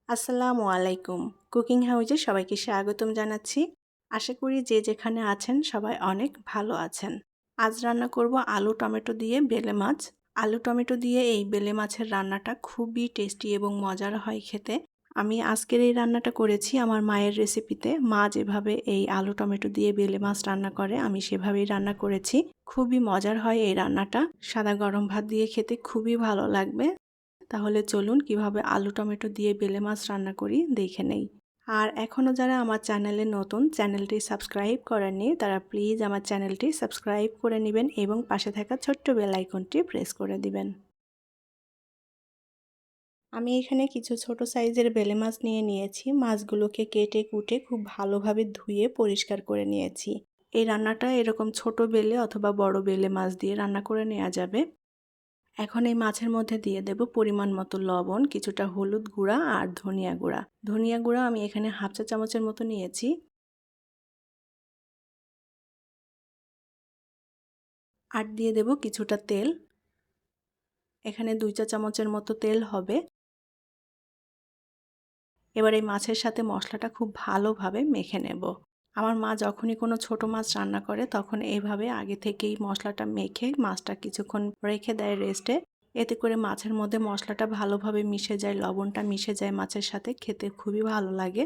আসসালামু আলাইকুম। কুকিং হাউজে সবাইকে স্বাগতম জানাচ্ছি। আশা করি যে যেখানে আছেন সবাই অনেক ভালো আছেন। আজ রান্না করব আলু টমেটো দিয়ে বেলে মাছ। আলু টমেটো দিয়ে এই বেলে মাছের রান্নাটা খুবই টেস্টি এবং মজার হয় খেতে। আমি আজকের এই রান্নাটা করেছি আমার মায়ের রেসিপিতে। মা যেভাবে এই আলু টমেটো দিয়ে বেলে মাছ রান্না করে আমি সেভাবেই রান্না করেছি। খুবই মজার হয় এই রান্নাটা। সাদা গরম ভাত দিয়ে খেতে খুবই ভালো লাগবে। তাহলে চলুন কিভাবে আলু টমেটো দিয়ে বেলে মাছ রান্না করি দেখে নেই। আর এখনও যারা আমার চ্যানেলে নতুন, চ্যানেলটি সাবস্ক্রাইব করেননি তারা প্লিজ আমার চ্যানেলটি সাবস্ক্রাইব করে নেবেন এবং পাশে থাকা ছোট্ট বেল আইকনটি প্রেস করে দিবেন। আমি এখানে কিছু ছোট সাইজের বেলে মাছ নিয়েছি। মাছগুলোকে কেটে কুটে খুব ভালোভাবে ধুয়ে পরিষ্কার করে নিয়েছি। এই রান্নাটা এরকম ছোট বেলে অথবা বড় বেলে মাছ দিয়ে রান্না করে নেওয়া যাবে। এখন এই মাছের মধ্যে দিয়ে দেব পরিমাণ মতো লবণ, কিছুটা হলুদ গুঁড়া আর ধনিয়া গুঁড়া। ধনিয়া গুঁড়া আমি এখানে হাফ চা চামচের মতো নিয়েছি। আর দিয়ে দেব কিছুটা তেল। এখানে 2 চা চামচের মতো তেল হবে। এবার এই মাছের সাথে মশলাটা খুব ভালোভাবে মেখে নেব। আমার মা যখনই কোনো ছোট মাছ রান্না করে তখন এইভাবে আগে থেকেই মশলাটা মেখে মাছটা কিছুক্ষণ রেখে দেয় রেস্টে। এতে করে মাছের মধ্যে মশলাটা ভালোভাবে মিশে যায়, লবণটা মিশে যায় মাছের সাথে, খেতে খুবই ভালো লাগে।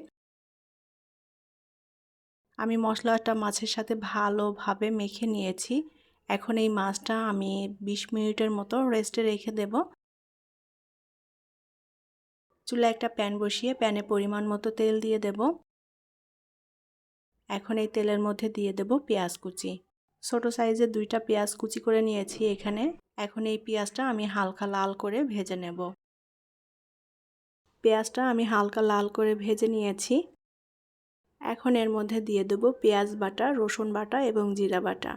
আমি মশলাটা মাছের সাথে ভালোভাবে মেখে নিয়েছি। এখন এই মাছটা আমি 20 মিনিটের মতো রেস্টে রেখে দেব। চুলায় একটা প্যান বসিয়ে প্যানে পরিমাণ মতো তেল দিয়ে দেব। এখন এই তেলের মধ্যে দিয়ে দেব পেঁয়াজ কুচি। ছোট সাইজের 2টা পেঁয়াজ কুচি করে নিয়েছি এখানে। এখন এই পেঁয়াজটা আমি হালকা লাল করে ভেজে নেব। পেঁয়াজটা আমি হালকা লাল করে ভেজে নিয়েছি। এখন এর মধ্যে দিয়ে দেব পেঁয়াজ বাটা, রসুন বাটা এবং জিরা বাটা।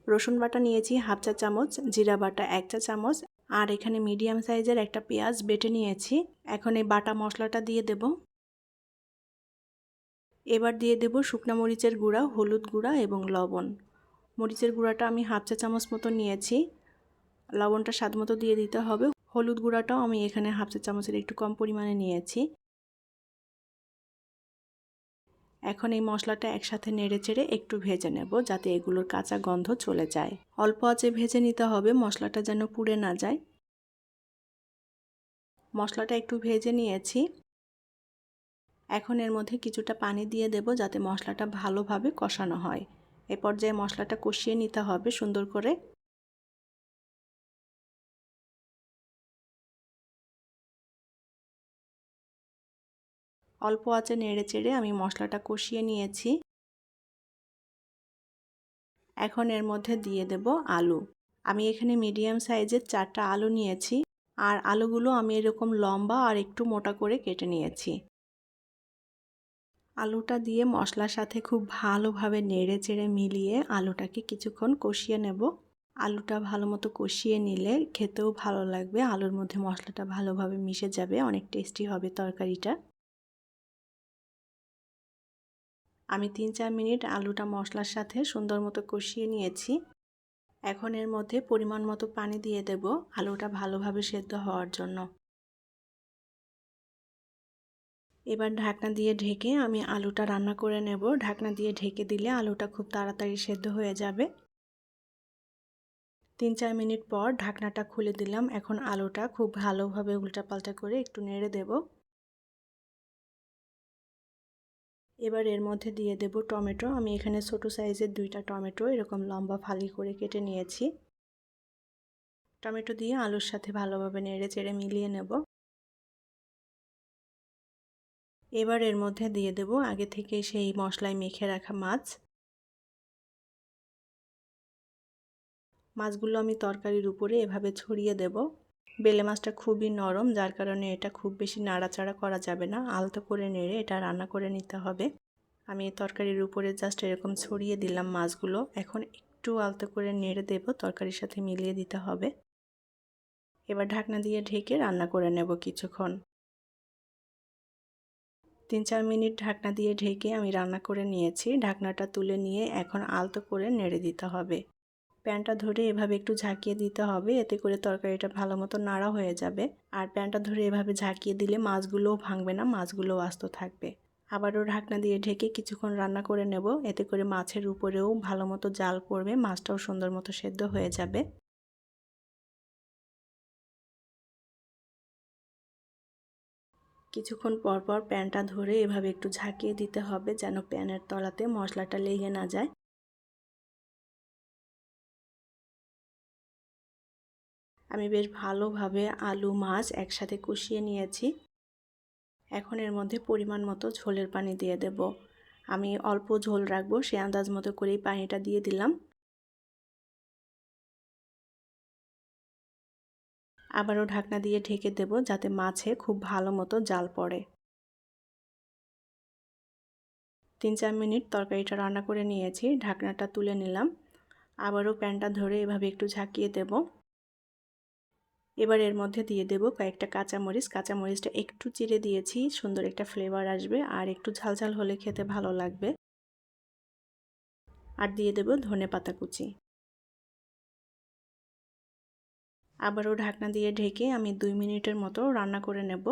রসুন বাটা নিয়েছি হাফ চা চামচ, জিরা বাটা 1 চা চামচ, আর এখানে মিডিয়াম সাইজের একটা পেঁয়াজ বেটে নিয়েছি। এখন এই বাটা মশলাটা দিয়ে দেব। এবার দিয়ে দেব শুকনো মরিচের গুঁড়া, হলুদ গুঁড়া এবং লবণ। মরিচের গুঁড়াটা আমি হাফ চা চামচ মতো নিয়েছি। লবণটা স্বাদ মতো দিয়ে দিতে হবে। হলুদ গুঁড়াটাও আমি এখানে হাফ চা চামচের একটু কম পরিমাণে নিয়েছি। এখন এই মশলাটা একসাথে নেড়েচেড়ে একটু ভেজে নেব যাতে এগুলোর কাঁচা গন্ধ চলে যায়। অল্প আঁচে ভেজে নিতে হবে, মশলাটা যেন পুড়ে না যায়। মশলাটা একটু ভেজে নিয়েছি। এখন এর মধ্যে কিছুটা পানি দিয়ে দেব যাতে মশলাটা ভালোভাবে কষানো হয়। এ পর্যায়ে মশলাটা কষিয়ে নিতে হবে সুন্দর করে। অল্প আঁচে নেড়েচেড়ে আমি মশলাটা কষিয়ে নিয়েছি। এখন এর মধ্যে দিয়ে দেব আলু। আমি এখানে মিডিয়াম সাইজের 4টা আলু নিয়েছি। আর আলুগুলো আমি এরকম লম্বা আর একটু মোটা করে কেটে নিয়েছি। আলুটা দিয়ে মশলার সাথে খুব ভালোভাবে নেড়েচেড়ে মিলিয়ে আলুটাকে কিছুক্ষণ কষিয়ে নেব। আলুটা ভালো মতো কষিয়ে নিলে খেতেও ভালো লাগবে, আলুর মধ্যে মশলাটা ভালোভাবে মিশে যাবে, অনেক টেস্টি হবে তরকারিটা। আমি 3-4 মিনিট আলুটা মশলার সাথে সুন্দর মতো কষিয়ে নিয়েছি। এখন এর মধ্যে পরিমাণ মতো পানি দিয়ে দেব আলুটা ভালোভাবে সেদ্ধ হওয়ার জন্য। এবার ঢাকনা দিয়ে ঢেকে আমি আলুটা রান্না করে নেব। ঢাকনা দিয়ে ঢেকে দিলে আলুটা খুব তাড়াতাড়ি সেদ্ধ হয়ে যাবে। 3-4 মিনিট পর ঢাকনাটা খুলে দিলাম। এখন আলুটা খুব ভালোভাবে উল্টাপাল্টা করে একটু নেড়ে দেব। এবার এর মধ্যে দিয়ে দেব টমেটো। আমি এখানে ছোট সাইজের 2টা টমেটো এরকম লম্বা ফালি করে কেটে নিয়েছি। টমেটো দিয়ে আলুর সাথে ভালোভাবে নেড়ে চেড়ে মিলিয়ে নেব। এবার এর মধ্যে দিয়ে দেব আগে থেকে সেই মশলায় মেখে রাখা মাছ। মাছগুলো আমি তরকারির উপরে এভাবে ছড়িয়ে দেব। বেলে মাছটা খুবই নরম, যার কারণে এটা খুব বেশি নাড়াচাড়া করা যাবে না, আলতো করে নেড়ে এটা রান্না করে নিতে হবে। আমি তরকারির উপরে জাস্ট এরকম ছড়িয়ে দিলাম মাছগুলো। এখন একটু আলতো করে নেড়ে দেব, তরকারির সাথে মিলিয়ে দিতে হবে। এবার ঢাকনা দিয়ে ঢেকে রান্না করে নেব কিছুক্ষণ। 3-4 মিনিট ঢাকনা দিয়ে ঢেকে আমি রান্না করে নিয়েছি। ঢাকনাটা তুলে নিয়ে এখন আলতো করে নেড়ে দিতে হবে। প্যানটা ধরে এভাবে একটু ঝাঁকিয়ে দিতে হবে, এতে করে তরকারিটা ভালো মতো নাড়া হয়ে যাবে। আর প্যানটা ধরে এভাবে ঝাঁকিয়ে দিলে মাছগুলোও ভাঙবে না, মাছগুলোও আস্ত থাকবে। আবারও ঢাকনা দিয়ে ঢেকে কিছুক্ষণ রান্না করে নেব, এতে করে মাছের উপরেও ভালো মতো জাল পড়বে, মাছটাও সুন্দর মতো সেদ্ধ হয়ে যাবে। কিছুক্ষণ পর পর প্যানটা ধরে এভাবে একটু ঝাঁকিয়ে দিতে হবে, যেন প্যানের তলাতে মশলাটা লেগে না যায়। আমি বেশ ভালোভাবে আলু মাছ একসাথে কষিয়ে নিয়েছি। এখন এর মধ্যে পরিমাণ মতো ঝোলের পানি দিয়ে দেব। আমি অল্প ঝোল রাখবো, সে আন্দাজ মতো করেই পানিটা দিয়ে দিলাম। আবারও ঢাকনা দিয়ে ঢেকে দেব, যাতে মাছে খুব ভালো মতো জাল পড়ে। 3-4 মিনিট তরকারিটা রান্না করে নিয়েছি, ঢাকনাটা তুলে নিলাম। আবারও প্যানটা ধরে এভাবে একটু ঝাঁকিয়ে দেব। এবার এর মধ্যে দিয়ে দেব কয়েকটা কাঁচামরিচ। কাঁচামরিচটা একটু চিড়ে দিয়েছি, সুন্দর একটা ফ্লেভার আসবে আর একটু ঝালঝাল হলে খেতে ভালো লাগবে। আর দিয়ে দেব ধনেপাতা কুচি। আবারও ঢাকনা দিয়ে ঢেকে আমি 2 মিনিটের মতো রান্না করে নেব।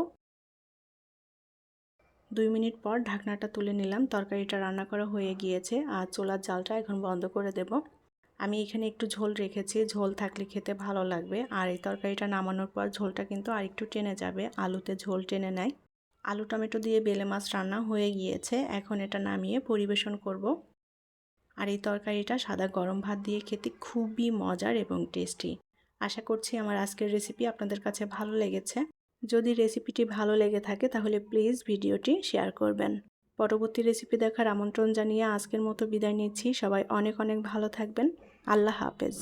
2 মিনিট পর ঢাকনাটা তুলে নিলাম, তরকারিটা রান্না করা হয়ে গিয়েছে আর চুলার জালটা এখন বন্ধ করে দেব। আমি এখানে একটু ঝোল রেখেছি, ঝোল থাকলে খেতে ভালো লাগবে। আর এই তরকারিটা নামানোর পর ঝোলটা কিন্তু আরেকটু টেনে যাবে, আলুতে ঝোল টেনে নেয়। আলু টমেটো দিয়ে বেলে মাছ রান্না হয়ে গিয়েছে, এখন এটা নামিয়ে পরিবেশন করব। আর এই তরকারিটা সাদা গরম ভাত দিয়ে খেতে খুবই মজার এবং টেস্টি। আশা করছি আমার আজকের রেসিপি আপনাদের কাছে ভালো লেগেছে। যদি রেসিপিটি ভালো লেগে থাকে তাহলে প্লিজ ভিডিওটি শেয়ার করবেন। পরবর্তী রেসিপি দেখার আমন্ত্রণ জানিয়ে আজকের মতো বিদায় নিচ্ছি। সবাই অনেক অনেক ভালো থাকবেন। আল্লাহ হাফেজ।